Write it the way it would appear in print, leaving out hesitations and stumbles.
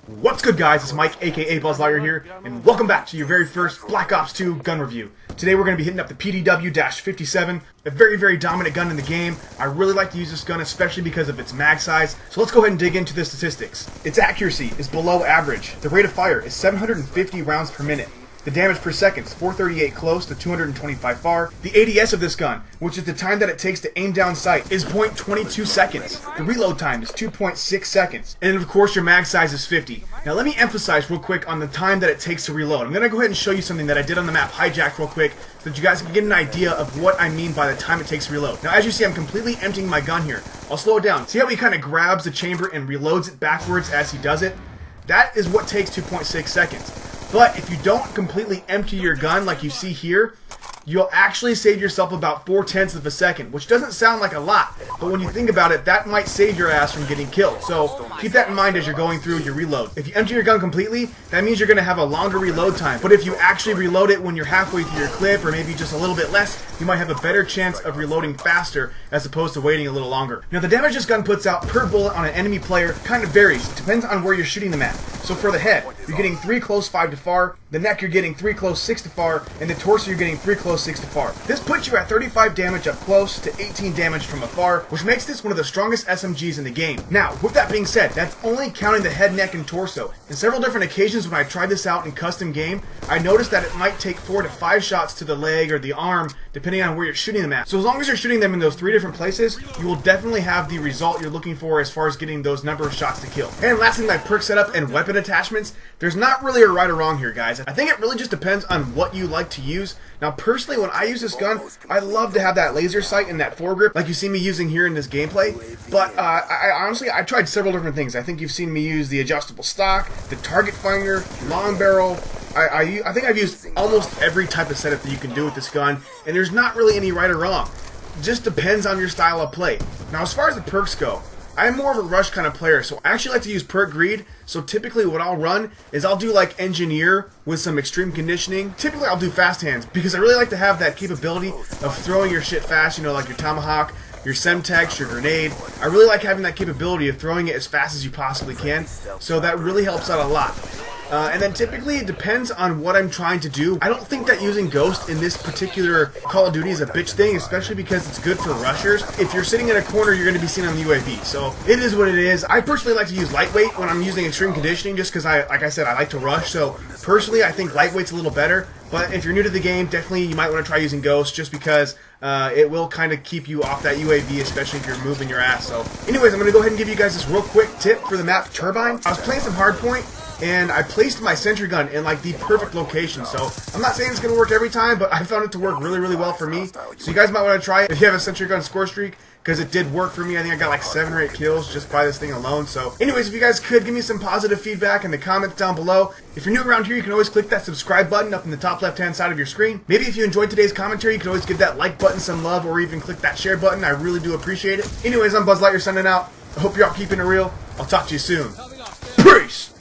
What's good, guys? It's Mike, aka Buzz Lightyear here, and welcome back to your very first Black Ops 2 gun review. Today we're going to be hitting up the PDW-57, a very dominant gun in the game. I really like to use this gun, especially because of its mag size. So let's go ahead and dig into the statistics. Its accuracy is below average. The rate of fire is 750 rounds per minute. The damage per second is 438 close to 225 far. The ADS of this gun, which is the time that it takes to aim down sight, is 0.22 seconds. The reload time is 2.6 seconds. And of course your mag size is 50. Now let me emphasize real quick on the time that it takes to reload. I'm going to go ahead and show you something that I did on the map Hijack real quick so that you guys can get an idea of what I mean by the time it takes to reload. Now as you see, I'm completely emptying my gun here. I'll slow it down. See how he kind of grabs the chamber and reloads it backwards as he does it? That is what takes 2.6 seconds. But if you don't completely empty your gun like you see here, you'll actually save yourself about 0.4 of a second, which doesn't sound like a lot, but when you think about it, that might save your ass from getting killed. So keep that in mind as you're going through your reload. If you empty your gun completely, that means you're going to have a longer reload time. But if you actually reload it when you're halfway through your clip, or maybe just a little bit less, you might have a better chance of reloading faster as opposed to waiting a little longer. Now the damage this gun puts out per bullet on an enemy player kind of varies. It depends on where you're shooting them at. So for the head, you're getting 3 close 5 to far, the neck you're getting 3 close 6 to far, and the torso you're getting 3 close 6 to far. This puts you at 35 damage up close to 18 damage from afar, which makes this one of the strongest SMGs in the game. Now, with that being said, that's only counting the head, neck, and torso. In several different occasions when I tried this out in custom game, I noticed that it might take 4 to 5 shots to the leg or the arm, depending on where you're shooting them at. So as long as you're shooting them in those 3 different places, you will definitely have the result you're looking for as far as getting those number of shots to kill. And lastly, my perk setup and weapon attachments, there's not really a right or wrong here, guys. I think it really just depends on what you like to use. Now personally, when I use this gun, I love to have that laser sight and that foregrip like you see me using here in this gameplay. But I honestly tried several different things. I think you've seen me use the adjustable stock, the target finder, long barrel. I think I've used almost every type of setup that you can do with this gun, and there's not really any right or wrong. It just depends on your style of play. Now as far as the perks go, I'm more of a rush kind of player, so I actually like to use perk greed. So typically what I'll run is I'll do like engineer with some extreme conditioning. Typically I'll do fast hands because I really like to have that capability of throwing your shit fast, you know, like your tomahawk, your semtex, your grenade. I really like having that capability of throwing it as fast as you possibly can, so that really helps out a lot. And then typically it depends on what I'm trying to do. I don't think that using Ghost in this particular Call of Duty is a bitch thing, especially because it's good for rushers. If you're sitting in a corner, you're going to be seen on the UAV. So it is what it is. I personally like to use lightweight when I'm using extreme conditioning just because, like I said, I like to rush. So personally, I think lightweight's a little better. But if you're new to the game, definitely you might want to try using Ghost just because it will kind of keep you off that UAV, especially if you're moving your ass. So anyways, I'm going to go ahead and give you guys this real quick tip for the map Turbine. I was playing some Hardpoint, and I placed my sentry gun in like the perfect location. So I'm not saying it's going to work every time, but I found it to work really well for me. So you guys might want to try it if you have a sentry gun score streak, because it did work for me. I think I got like 7 or 8 kills just by this thing alone. So anyways, if you guys could give me some positive feedback in the comments down below. If you're new around here, you can always click that subscribe button up in the top left hand side of your screen. Maybe if you enjoyed today's commentary, you can always give that like button some love, or even click that share button. I really do appreciate it. Anyways, I'm Buzz Lightyear signing out. I hope you're all keeping it real. I'll talk to you soon. Peace!